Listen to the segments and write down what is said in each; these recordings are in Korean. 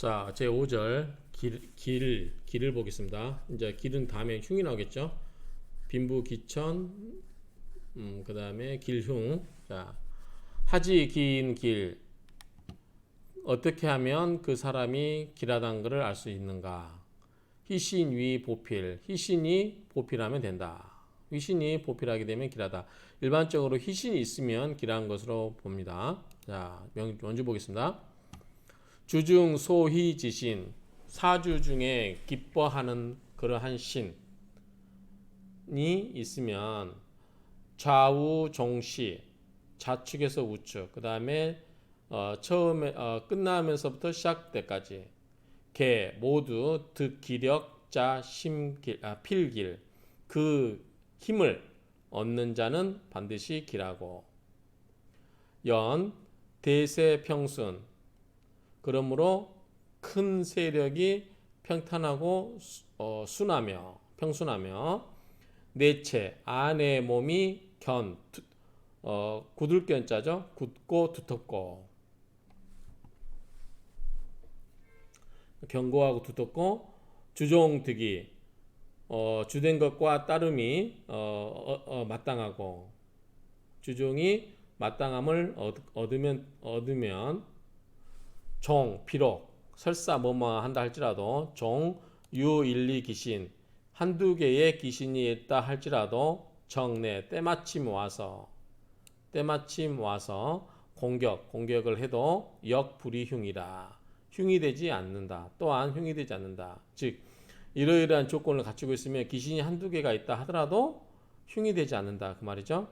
자, 제 5절 길을 보겠습니다. 이제 길은 다음에 흉이 나오겠죠. 빈부 기천, 그 다음에 길흉. 자, 하지 긴 길. 어떻게 하면 그 사람이 길하다는 것을 알 수 있는가? 희신위 보필. 희신이 보필하면 된다. 희신이 보필하게 되면 길하다. 일반적으로 희신이 있으면 길한 것으로 봅니다. 자, 원주 보겠습니다. 주중 소희지신. 사주 중에 기뻐하는 그러한 신이 있으면 좌우 종시, 좌측에서 우측, 그 다음에 처음에 끝나면서부터 시작때까지 개 모두 득기력 자 심길 필길 그 힘을 얻는 자는 반드시 길하고 연 대세평순 그러므로 큰 세력이 평탄하고 순하며 평순하며 내체 안의 몸이 굳을 견자죠. 굳고 두텁고 견고하고 두텁고 주종득이 주된 것과 따름이 마땅하고 주종이 마땅함을 얻으면 종 비록 설사 뭐뭐 한다 할지라도 종 유일리 기신 한두 개의 기신이 있다 할지라도 정내 때마침 와서 공격을 해도 역불이흉이라 흉이 되지 않는다. 또한 흉이 되지 않는다. 즉 이러이러한 조건을 갖추고 있으면 기신이 한두 개가 있다 하더라도 흉이 되지 않는다. 그 말이죠.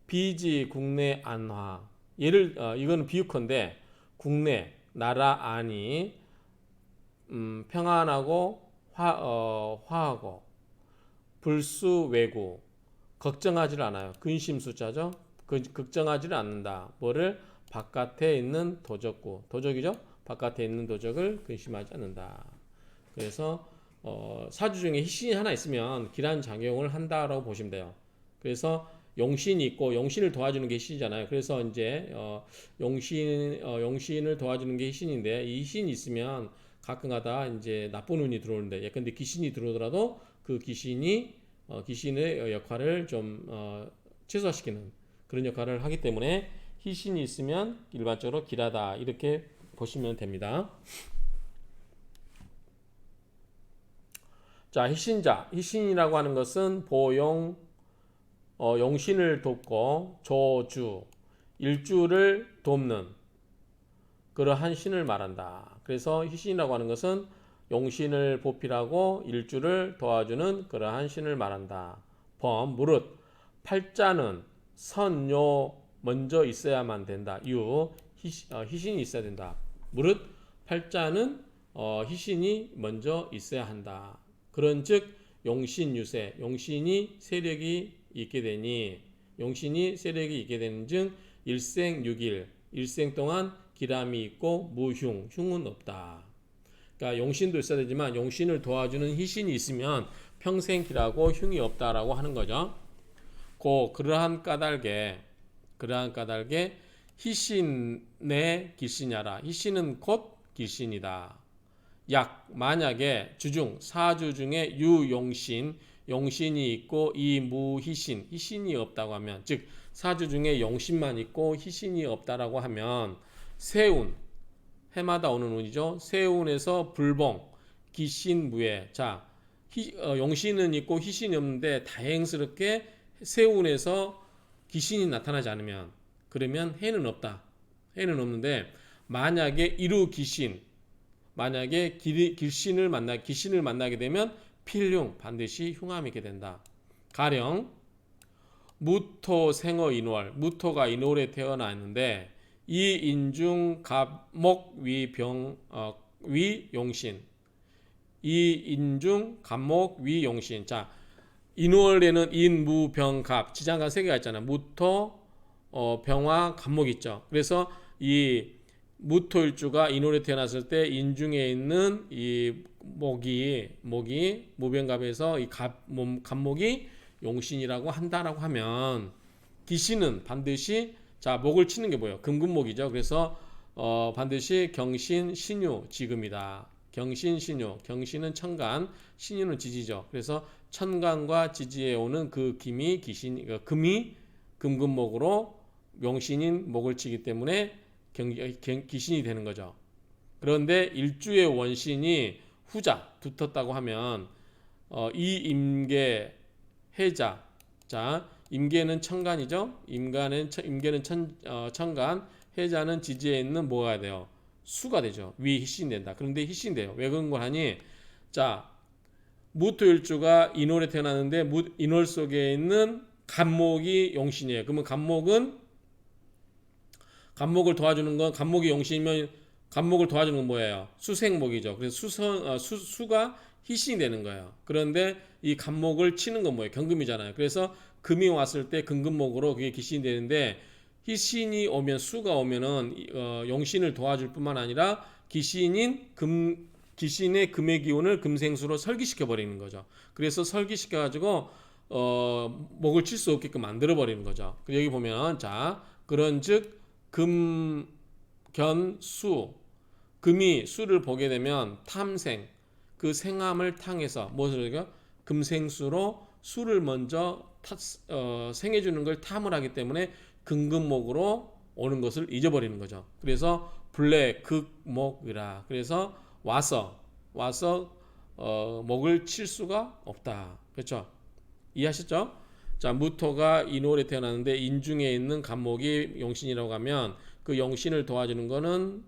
비지 국내 안화 이거는 비유컨대 국내 나라 안이 평안하고 화하고 불수 외구 걱정하지 않아요. 근심 숫자죠. 걱정하지를 않는다. 뭐를 바깥에 있는 도적이죠. 바깥에 있는 도적을 근심하지 않는다. 그래서 사주 중에 희신이 하나 있으면 길한 작용을 한다라고 보시면 돼요. 그래서 용신이 있고 용신을 도와주는 게 희신이잖아요. 그래서 이제 용신을 도와주는 게 희신인데 이 희신이 있으면 가끔가다 이제 나쁜 운이 들어오는데 예컨대 귀신이 들어오더라도 그 귀신의 역할을 좀 최소화시키는 그런 역할을 하기 때문에 희신이 있으면 일반적으로 길하다 이렇게 보시면 됩니다. 자, 희신이라고 하는 것은 보용 용신을 돕고 조주 일주를 돕는 그러한 신을 말한다. 그래서 희신이라고 하는 것은 용신을 보필하고 일주를 도와주는 그러한 신을 말한다. 무릇 팔자는 선요 먼저 있어야만 된다. 희신이 있어야 된다. 무릇 팔자는 희신이 먼저 있어야 한다. 그런즉 용신유세 용신이 세력이 있게 되는즉 일생육일 일생 동안 기람이 있고 흉은 없다. 그러니까 용신도 있어야 되지만 용신을 도와주는 희신이 있으면 평생 길하고 흉이 없다라고 하는 거죠. 그러한 까닭에 희신의 길신야라. 희신은 곧 길신이다. 만약에 사주 중에 용신이 있고 이 희신이 없다고 하면 즉 사주 중에 용신만 있고 희신이 없다라고 하면 세운 해마다 오는 운이죠. 세운에서 불봉 기신무예. 자, 용신은 있고 희신이 없는데 다행스럽게 세운에서 기신이 나타나지 않으면 그러면 해는 없다. 해는 없는데 만약에 만약에 기신을 만나게 되면 필흉 반드시 흉함이 있게 된다. 가령 무토 생어 인월 무토가 인월에 태어났는데 이 인중 갑목 위 용신 이 인중 갑목 위 용신. 자, 인월에는 인, 무, 병, 갑 지장간 세 개가 있잖아. 무토, 병화, 갑목이 있죠. 그래서 이 무토일주가 인월에 태어났을 때 인중에 있는 이 목이 무병갑에서 이 갑목이 용신이라고 한다라고 하면 기신은 반드시 자 목을 치는 게 뭐예요? 금금목이죠. 그래서 반드시 경신, 신유, 지금이다. 경신, 신유. 경신은 천간, 신유는 지지죠. 그래서 천간과 지지에 오는 그 김이 금이 금금목으로 용신인 목을 치기 때문에 기신이 되는 거죠. 그런데 일주의 원신이 후자 붙었다고 하면 이 임계 해자, 자 임계는 천간이죠. 임계는 천간, 해자는 지지에 있는 뭐가 돼요? 수가 되죠. 위 희신된다. 그런데 희신돼요. 왜 그런 걸 하니? 자 무토일주가 인월에 태어났는데 인월 속에 있는 간목이 용신이에요. 그러면 간목을 도와주는 건 간목이 용신이면 간목을 도와주는 건 뭐예요? 수생목이죠. 그래서 수가 희신이 되는 거예요. 그런데 이 간목을 치는 건 뭐예요? 경금이잖아요. 그래서 금이 왔을 때 금금목으로 그게 기신이 되는데 희신이 오면 수가 오면은 용신을 도와줄 뿐만 아니라 기신의 금의 기운을 금생수로 설기시켜 버리는 거죠. 그래서 설기시켜 가지고 목을 칠 수 없게끔 만들어 버리는 거죠. 여기 보면 자 그런즉 금, 견, 수 금이 수를 보게 되면 탐생 그 생함을 탕해서 무엇을 금생수로 수를 먼저 생해주는 걸 탐을 하기 때문에 금금목으로 오는 것을 잊어버리는 거죠. 그래서 불래 극목이라 그래서 와서 목을 칠 수가 없다. 그렇죠? 이해하셨죠? 자 무토가 인월에 태어났는데 인중에 있는 간목이 용신이라고 하면 그 용신을 도와주는 거는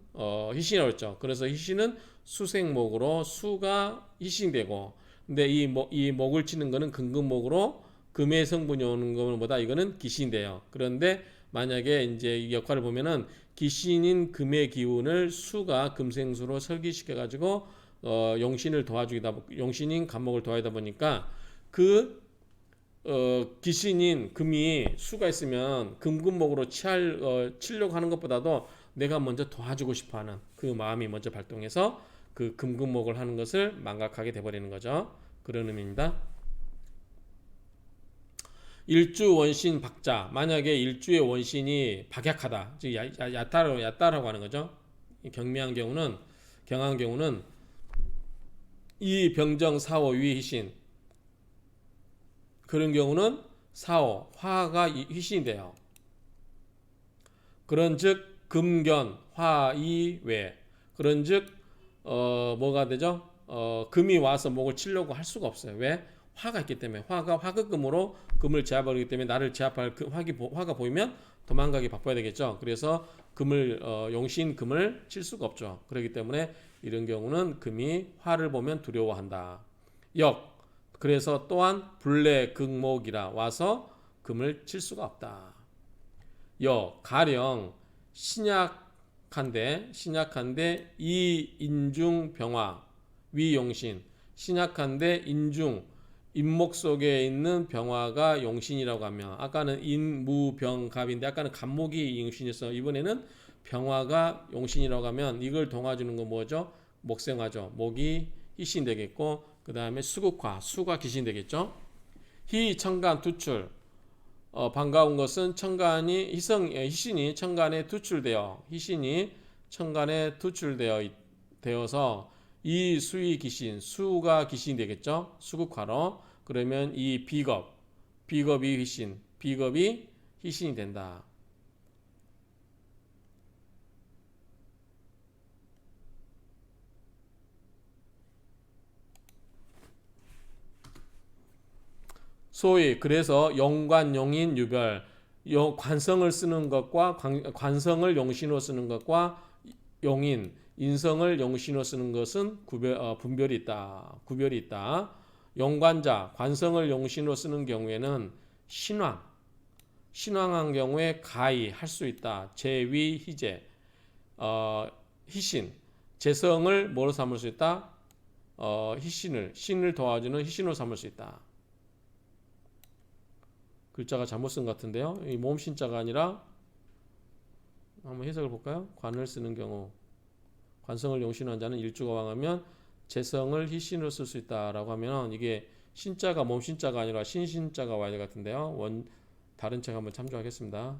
희신이라고 했죠. 그래서 희신은 수생목으로 수가 희신되고 근데 이 목을 치는 거는 금금목으로 금의 성분이 오는 것보다 이거는 기신돼요. 그런데 만약에 이제 이 역할을 보면은 기신인 금의 기운을 수가 금생수로 설기시켜 가지고 용신을 도와주기다 용신인 간목을 도와주다 보니까 그 기신인 금이 수가 있으면 금금목으로 치려고 하는 것보다도 내가 먼저 도와주고 싶어하는 그 마음이 먼저 발동해서 그 금금목을 하는 것을 망각하게 돼버리는 거죠. 그런 의미입니다. 일주 원신 박자 만약에 일주의 원신이 박약하다 즉 얕다라고 하는 거죠. 경한 경우는 이 병정 사오 위희신 그런 경우는 사오 화가 희신이 돼요. 그런즉 금견 화이외 그런즉 뭐가 되죠? 금이 와서 목을 치려고 할 수가 없어요. 왜? 화가 있기 때문에 화가 화극금으로 금을 제압하기 때문에 나를 제압할 화가 보이면 도망가기 바빠야 되겠죠. 그래서 용신 금을 칠 수가 없죠. 그렇기 때문에 이런 경우는 금이 화를 보면 두려워한다. 그래서 또한 불래 극목이라 와서 금을 칠 수가 없다. 가령 신약한데 이 인중 병화 위용신 신약한데 인목 속에 있는 병화가 용신이라고 하면 아까는 인무병갑인데 아까는 간목이 용신이었어. 이번에는 병화가 용신이라고 하면 이걸 동화주는 건 뭐죠? 목생화죠. 목이 희신 되겠고 그 다음에 수국화 수가 기신 되겠죠. 희천간 투출 반가운 것은 희신이 천간에 투출되어서 이 수의 기신 수가 기신이 되겠죠. 수국화로 그러면 이 비겁이 희신이 된다. 소위 그래서 용관 용인 유별 관성을 쓰는 것과 관성을 용신으로 쓰는 것과 용인 인성을 용신으로 쓰는 것은 구별이 있다. 용관자 관성을 용신으로 쓰는 경우에는 신왕한 경우에 가히 할 수 있다. 제위 희재 희신 재성을 뭐로 삼을 수 있다? 신을 도와주는 희신으로 삼을 수 있다. 글자가 잘못 쓴 것 같은데요. 이 모음신자가 아니라 한번 해석을 볼까요? 관을 쓰는 경우 관성을 용신한 자는 일주가 왕하면 재성을 희신으로 쓸 수 있다라고 하면 이게 신자가 모음신자가 아니라 신신자가 와야 될 것 같은데요. 다른 책 한번 참조하겠습니다.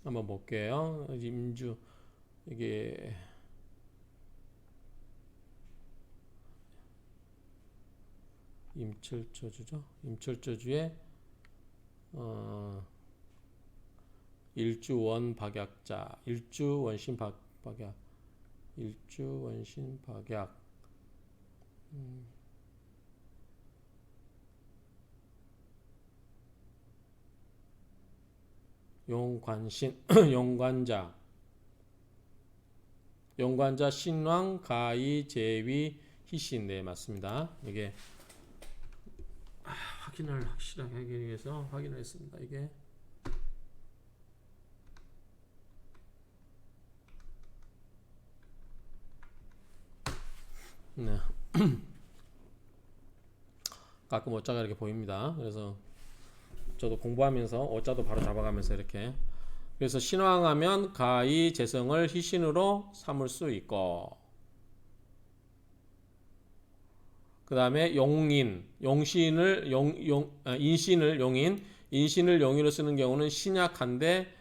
한번 볼게요. 임주 이게 임철조주죠. 임철조주의 일주원 박약자, 일주원신 박약, 일주원신 박약. 용관신, 용관자 신왕 가이 제위 희신. 네, 맞습니다. 이게 확인을 확실하게 하기 위해서 확인을 했습니다. 이게 네. 가끔 어짜가 이렇게 보입니다. 그래서 저도 공부하면서 어짜도 바로 잡아가면서 이렇게, 그래서 신왕하면 가히 재성을 희신으로 삼을 수 있고, 그 다음에 용인, 용신을 인신을 용인, 인신을 용인으로 쓰는 경우는 신약한데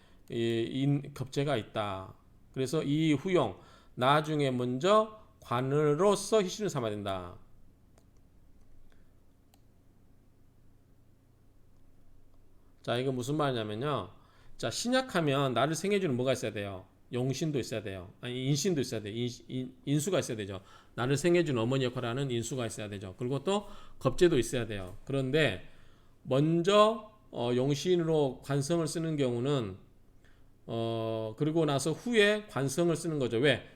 겁재가 있다. 그래서 이 후용, 나중에 먼저 관으로서 희신을 삼아야 된다. 자, 이거 무슨 말이냐면요. 자, 신약하면 나를 생해주는 뭐가 있어야 돼요? 용신도 있어야 돼요. 아니, 인신도 있어야 돼요. 인수가 있어야 되죠. 나를 생해주는 어머니 역할을 하는 인수가 있어야 되죠. 그리고 또 겁재도 있어야 돼요. 그런데 먼저 용신으로 관성을 쓰는 경우는 그리고 나서 후에 관성을 쓰는 거죠. 왜?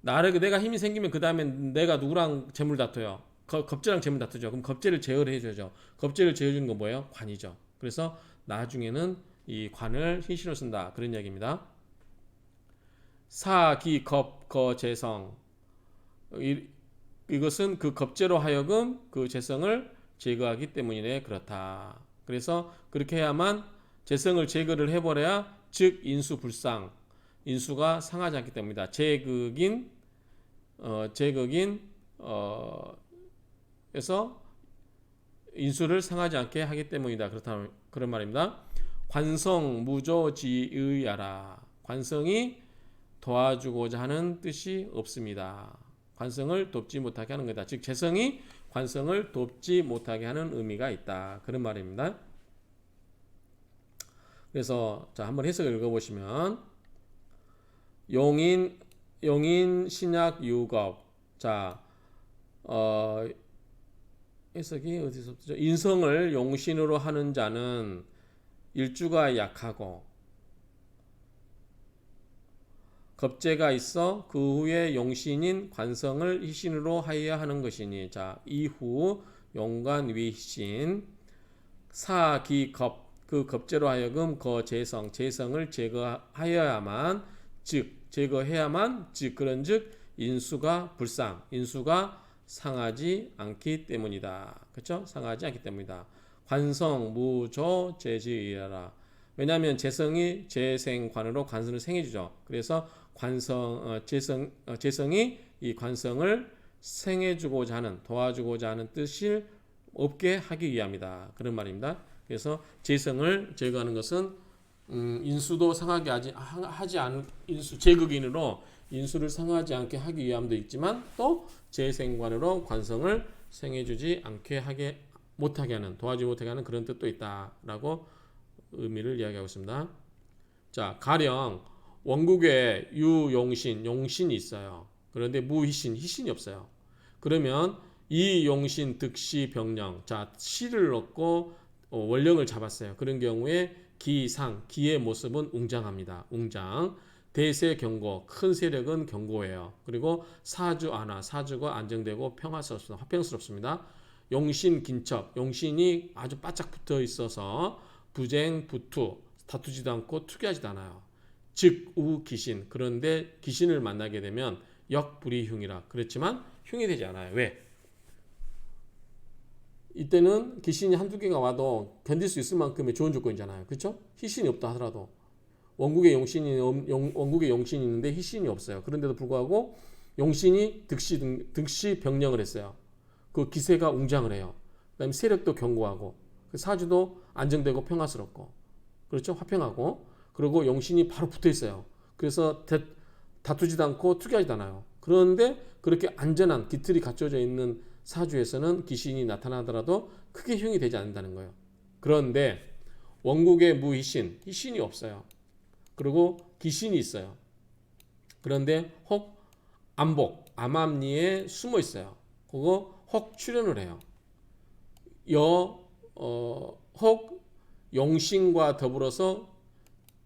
내가 힘이 생기면 그 다음에 내가 누구랑 재물 다퉈요? 겁재랑 재물 다투죠. 그럼 겁재를 제어를 해줘야죠. 겁재를 제어주는 건 뭐예요? 관이죠. 그래서 나중에는 이 관을 희신으로 쓴다. 그런 이야기입니다. 사기 겁 거재성, 이것은 그 겁재로 하여금 그 재성을 제거하기 때문이네. 그렇다. 그래서 그렇게 해야만 재성을 제거를 해버려야 즉 인수 불상, 인수가 상하지 않기 때문이다. 제극인 에서 인수를 상하지 않게 하기 때문이다. 그렇다, 그런 말입니다. 관성 무조지의야라. 관성이 도와주고자 하는 뜻이 없습니다. 관성을 돕지 못하게 하는 거다. 즉 재성이 관성을 돕지 못하게 하는 의미가 있다. 그런 말입니다. 그래서 자, 한번 해석을 읽어보시면 용인 신약 유겁. 자, 해석이 어디서부터? 인성을 용신으로 하는 자는 일주가 약하고 겁재가 있어 그 후에 용신인 관성을 희신으로 하여야 하는 것이니. 자, 이후 용관 위신 사기겁, 그 겁재로 하여금 거재성, 재성을 제거하여야만, 즉 제거해야만, 즉 그런즉 인수가 불상, 인수가 상하지 않기 때문이다. 그렇죠? 상하지 않기 때문이다. 관성 무조 재지이라. 왜냐하면 재성이 재생관으로 관성을 생해주죠. 그래서 재성이 이 관성을 생해주고자 하는, 도와주고자 하는 뜻을 없게 하기 위함이다. 그런 말입니다. 그래서 재성을 제거하는 것은 인수도 상하게 하지 않은 인수, 제극인으로 인수를 상하지 않게 하기 위함도 있지만 또 재생관으로 관성을 생해주지 않게 못하게 하는, 도와주지 못하게 하는 그런 뜻도 있다라고 의미를 이야기하고 있습니다. 자, 가령 원국에 유용신, 용신이 있어요. 그런데 무희신, 희신이 없어요. 그러면 이 용신 득시 병령, 자, 시를 넣고 원령을 잡았어요. 그런 경우에 기상, 기의 모습은 웅장합니다. 웅장. 대세 경고, 큰 세력은 경고예요. 그리고 사주 안화, 사주가 안정되고 평화스럽습니다. 화평스럽습니다. 용신 긴첩, 용신이 아주 바짝 붙어 있어서 부쟁, 부투, 다투지도 않고 투기하지도 않아요. 즉, 우 기신, 그런데 기신을 만나게 되면 역불이흉이라. 그렇지만 흉이 되지 않아요. 왜? 이때는 기신이 한두 개가 와도 견딜 수 있을 만큼의 좋은 조건이잖아요. 그렇죠? 희신이 없다 하더라도. 원국에 용신이 있는데 희신이 없어요. 그런데도 불구하고 용신이 득시 병령을 했어요. 그 기세가 웅장을 해요. 그다음에 세력도 견고하고 사주도 안정되고 평화스럽고, 그렇죠? 화평하고. 그리고 용신이 바로 붙어 있어요. 그래서 다투지도 않고 투기하지도 않아요. 그런데 그렇게 안전한 깃틀이 갖춰져 있는 사주에서는 귀신이 나타나더라도 크게 흉이 되지 않는다는 거예요. 그런데 원국의 무희신, 희신이 없어요. 그리고 귀신이 있어요. 그런데 혹 암복, 암암리에 숨어 있어요. 그거 혹 출현을 해요. 혹 용신과 더불어서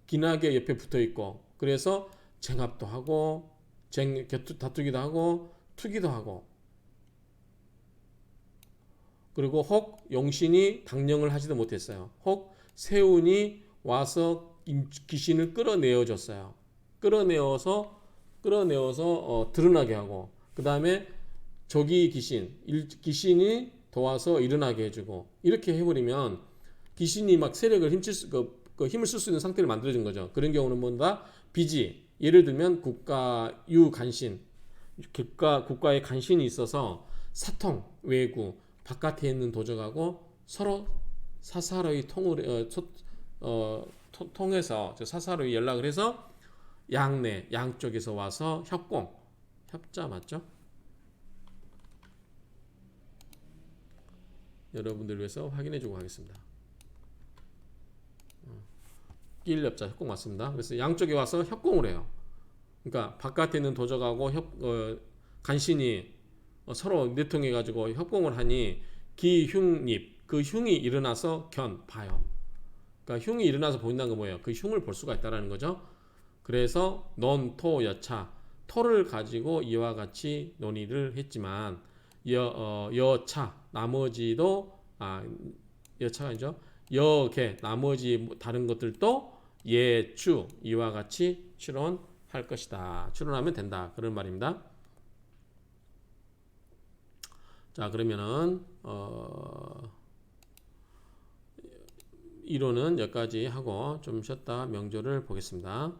기나게 옆에 붙어 있고, 그래서 쟁합도 하고 다투기도 하고 투기도 하고, 그리고 혹 용신이 당령을 하지도 못했어요. 혹 세운이 와서 귀신을 끌어내어 줬어요. 끌어내어서 드러나게 하고, 그 다음에 저기 귀신이 도와서 일어나게 해주고, 이렇게 해버리면 귀신이 막 세력을 힘을 쓸 수 있는 상태를 만들어준 거죠. 그런 경우는 뭐다? 비지. 예를 들면 국가유 간신, 국가의 간신이 있어서 사통, 외구, 바깥에 있는 도적하고 서로 사사로이 통해서 사사로이 연락을 해서 양쪽에서 와서 협자 맞죠? 여러분들 위해서 확인해주고 하겠습니다. 끼일협자 협공 맞습니다. 그래서 양쪽에 와서 협공을 해요. 그러니까 바깥에 있는 도적하고 간신이 서로 내통해 가지고 협공을 하니 기흉립, 그 흉이 일어나서 봐요. 그러니까 흉이 일어나서 보인다는 건 뭐예요? 그 흉을 볼 수가 있다라는 거죠. 그래서 논토여차, 토를 가지고 이와 같이 논의를 했지만 여차 나머지도 여차가 아니죠. 여개 나머지 다른 것들도 예추 이와 같이 추론할 것이다. 추론하면 된다. 그런 말입니다. 자, 그러면은 이론은 여기까지 하고 좀 쉬었다 명조를 보겠습니다.